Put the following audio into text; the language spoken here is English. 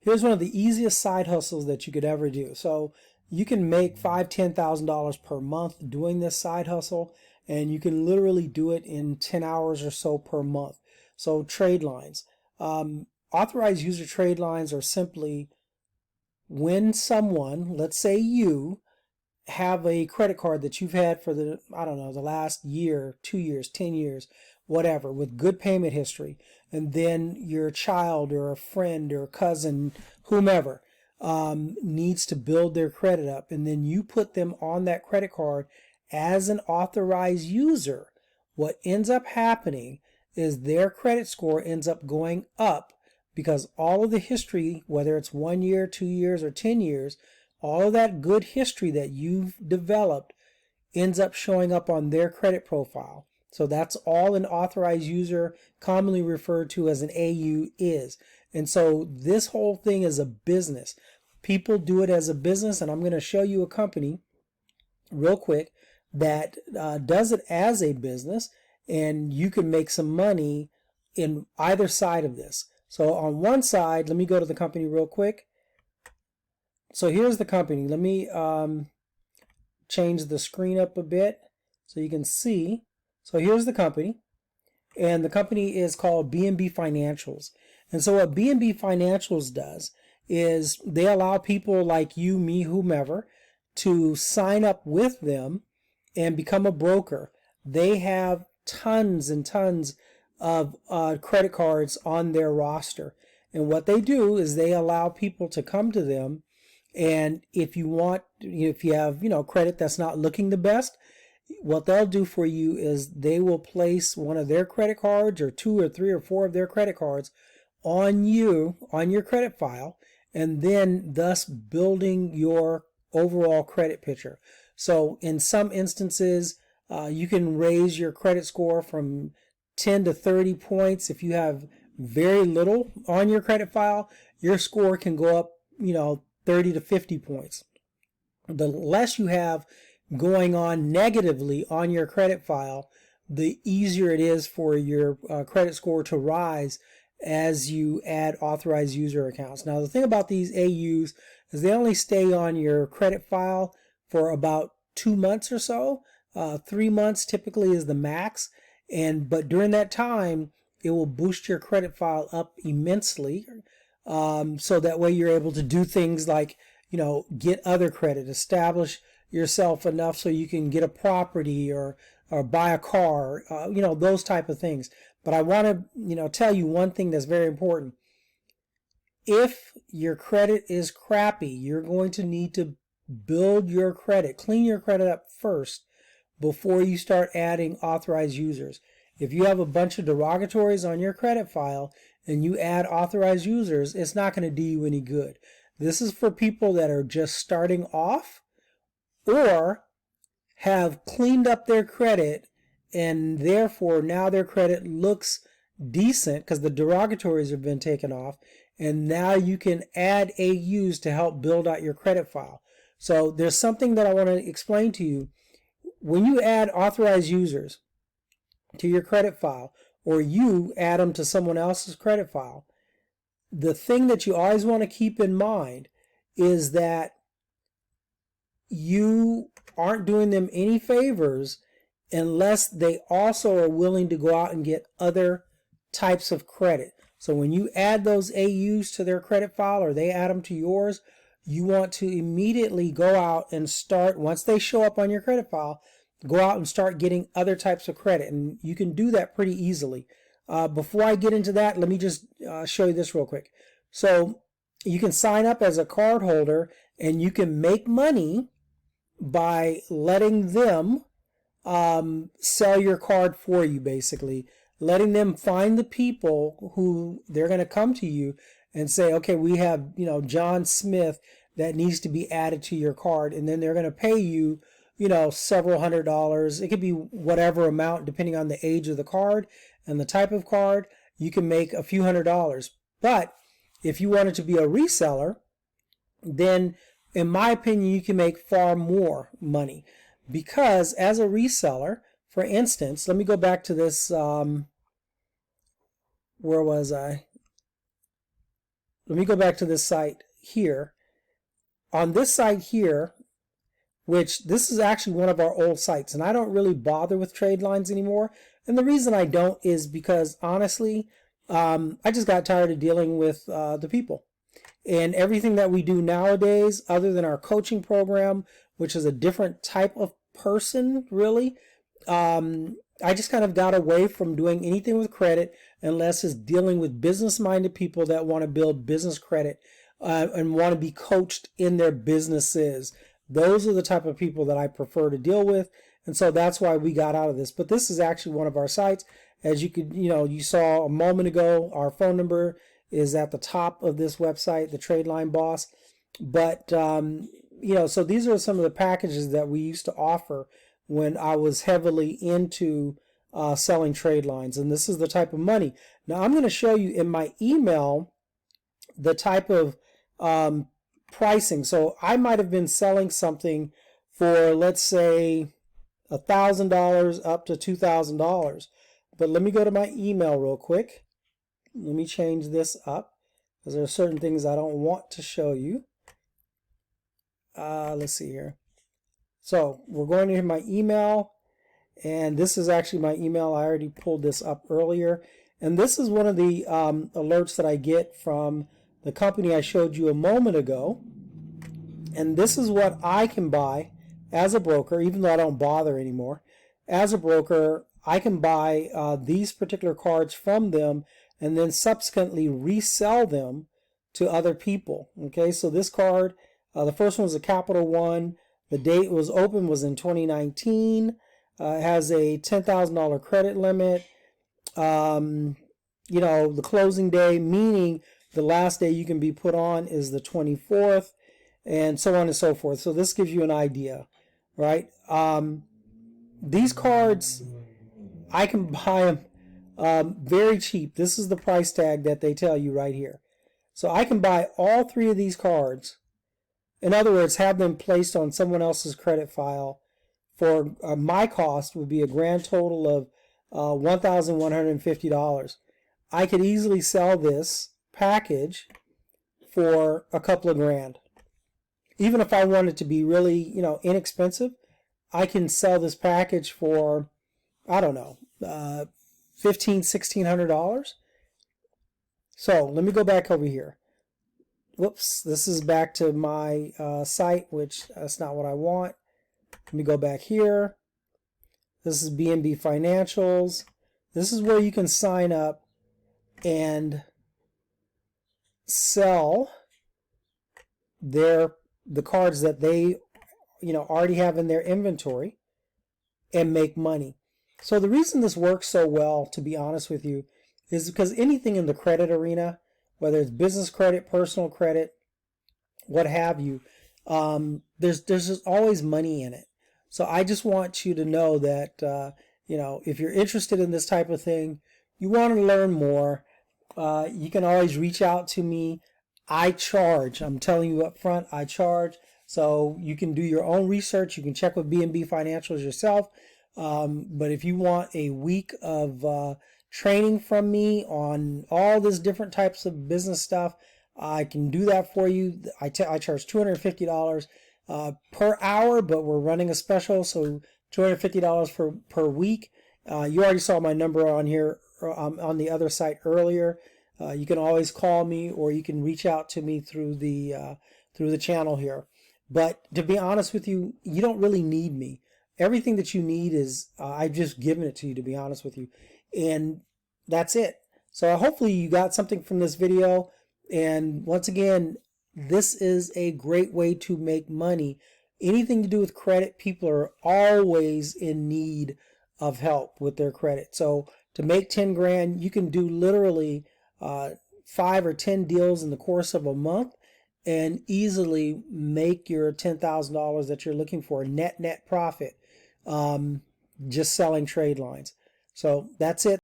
here's one of the easiest side hustles that you could ever do. So you can make $5,000-$10,000 per month doing this side hustle, and you can literally do it in 10 hours or so per month. So trade lines. Authorized user trade lines are simply when someone, let's say you, have a credit card that you've had for the, I don't know, the last year, 2 years, 10 years, whatever, with good payment history, and then your child or a friend or a cousin, whomever, needs to build their credit up, and then you put them on that credit card as an authorized user. What ends up happening is their credit score ends up going up because all of the history, whether it's 1 year, 2 years, or 10 years, all of that good history that you've developed ends up showing up on their credit profile. So that's all an authorized user, commonly referred to as an AU, is. And so this whole thing is a business. People do it as a business, and I'm going to show you a company real quick that does it as a business, and you can make some money in either side of this. So on one side, let me go to the company real quick. So here's the company. Let me change the screen up a bit so you can see. So here's the company, and the company is called B&B Financials. And so what B&B Financials does is they allow people like you, me, whomever, to sign up with them and become a broker. They have tons and tons of credit cards on their roster. And what they do is they allow people to come to them, and if you have, credit that's not looking the best, what they'll do for you is they will place one of their credit cards, or 2 or 3 or 4 of their credit cards, on your credit file, and then thus building your overall credit picture. So in some instances, you can raise your credit score from 10 to 30 points. If you have very little on your credit file, your score can go up, 30 to 50 points. The less you have going on negatively on your credit file, the easier it is for your credit score to rise as you add authorized user accounts. Now, the thing about these AUs is they only stay on your credit file for about 2 months or so. 3 months typically is the max, but during that time, it will boost your credit file up immensely. So that way you're able to do things like, get other credit, establish yourself enough so you can get a property or buy a car, those type of things. But I want to, tell you one thing that's very important. If your credit is crappy, you're going to need to build your credit, clean your credit up first before you start adding authorized users. If you have a bunch of derogatories on your credit file and you add authorized users, it's not going to do you any good. This is for people that are just starting off or have cleaned up their credit, and therefore now their credit looks decent because the derogatories have been taken off, and now you can add AUs to help build out your credit file. So there's something that I want to explain to you. When you add authorized users to your credit file, or you add them to someone else's credit file, the thing that you always want to keep in mind is that you aren't doing them any favors unless they also are willing to go out and get other types of credit. So when you add those AUs to their credit file, or they add them to yours, you want to immediately go out and start, once they show up on your credit file, go out and start getting other types of credit. And you can do that pretty easily. Before I get into that, let me just show you this real quick. So you can sign up as a card holder, and you can make money by letting them sell your card for you, basically. Letting them find the people who they're going to come to you and say, okay, we have, John Smith that needs to be added to your card. And then they're going to pay you, several $100s. It could be whatever amount depending on the age of the card and the type of card. You can make a few $100s. But if you wanted to be a reseller, then in my opinion, you can make far more money, because as a reseller, for instance, let me go back to this, where was I? let me go back to this site here. On this site here, which this is actually one of our old sites, and I don't really bother with trade lines anymore. And the reason I don't is because, honestly, I just got tired of dealing with the people. And everything that we do nowadays, other than our coaching program, which is a different type of person, really, I just kind of got away from doing anything with credit unless it's dealing with business-minded people that want to build business credit and want to be coached in their businesses. Those are the type of people that I prefer to deal with, and so that's why we got out of this. But this is actually one of our sites. As you saw a moment ago, our phone number is at the top of this website, the Trade Line Boss. But so these are some of the packages that we used to offer when I was heavily into selling trade lines, and this is the type of money. Now I'm going to show you in my email the type of pricing. So I might have been selling something for, let's say, $1,000 up to $2,000. But let me go to my email real quick. Let me change this up because there are certain things I don't want to show you. Let's see here. So we're going to my email, and this is actually my email. I already pulled this up earlier. And this is one of the alerts that I get from the company I showed you a moment ago. And this is what I can buy as a broker, even though I don't bother anymore. As a broker, I can buy these particular cards from them and then subsequently resell them to other people. Okay, so this card, the first one was a Capital One. The date was open was in 2019. It has a $10,000 credit limit. The closing day, meaning the last day you can be put on, is the 24th, and so on and so forth. So this gives you an idea, right? These cards, I can buy them very cheap. This is the price tag that they tell you right here. So I can buy all three of these cards. In other words, have them placed on someone else's credit file for my cost would be a grand total of $1,150. I could easily sell this package for a couple of grand. Even if I wanted to be really, inexpensive, I can sell this package for, I don't know, $1,600. So let me go back over here. Whoops, this is back to my site, which that's not what I want. Let me go back here. This is B&B Financials. This is where you can sign up and sell the cards that they already have in their inventory and make money. So the reason this works so well, to be honest with you, is because anything in the credit arena, whether it's business credit, personal credit, what have you, there's just always money in it. So I just want you to know that if you're interested in this type of thing, you want to learn more, you can always reach out to me. I charge. I'm telling you up front, I charge. So you can do your own research. You can check with B&B Financials yourself. But if you want a week of training from me on all this different types of business stuff, I can do that for you. I charge $250 per hour, but we're running a special, so $250 per week. You already saw my number on here on the other site earlier. You can always call me, or you can reach out to me through the channel here. But to be honest with you, you don't really need me. Everything that you need is I've just given it to you, to be honest with you, and that's it. So hopefully you got something from this video. And once again, this is a great way to make money. Anything to do with credit, people are always in need of help with their credit. So to make 10 grand, you can do literally 5 or 10 deals in the course of a month and easily make your $10,000 that you're looking for, net profit, just selling trade lines. So that's it.